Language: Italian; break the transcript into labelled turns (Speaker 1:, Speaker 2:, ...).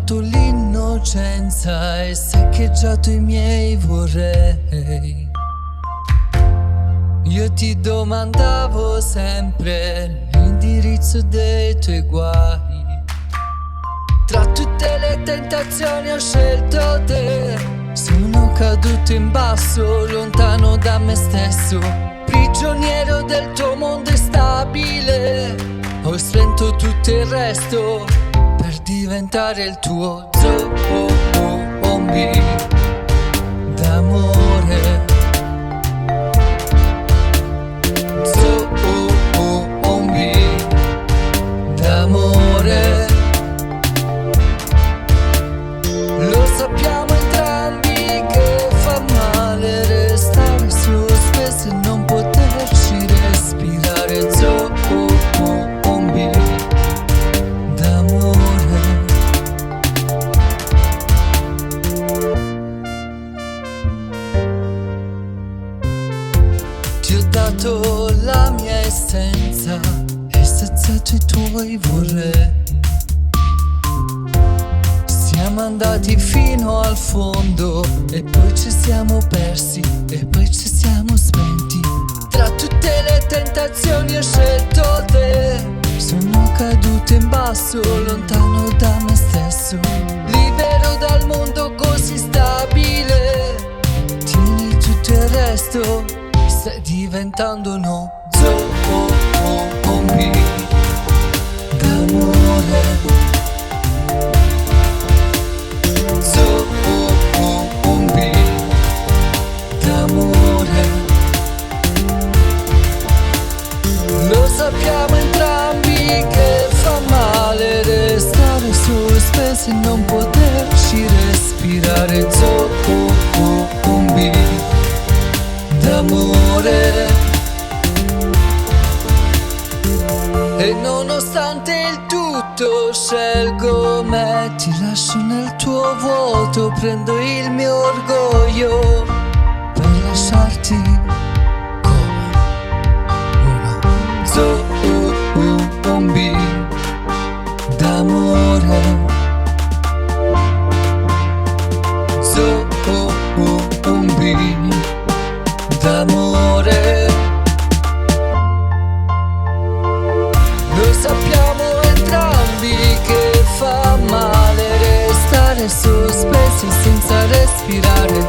Speaker 1: rubato l'innocenza e saccheggiato i miei vorrei. Io ti domandavo sempre l'indirizzo dei tuoi guai. Tra tutte le tentazioni ho scelto te. Sono caduto in basso, lontano da me stesso, prigioniero del tuo mondo instabile. Ho spento tutto il resto per diventare il tuo zombie d'amore. Zombie d'amore. Lo sappiamo entrambi che fa male restare sospesi e non poterci respirare. Zombie d'amore. Ti ho dato la mia essenza e saziato i tuoi vorrei. Siamo andati fino al fondo e poi ci siamo persi e poi ci siamo spenti. Tra tutte le tentazioni ho scelto te. Sono caduto in basso, lontano da me stesso, libero dal mondo così stabile. Tieni tutto il resto, stai diventando uno zombie d'amore. Lo sappiamo entrambi che fa male restare sospesi e non poterci respirare. Zombie d'amore. E nonostante il tutto scelgo me. Ti lascio nel tuo vuoto, prendo il mio orgoglio per lasciarti come uno zombie d'amore. Zombie d'amore. Lo sappiamo entrambi che fa male restare sospesi senza respirare.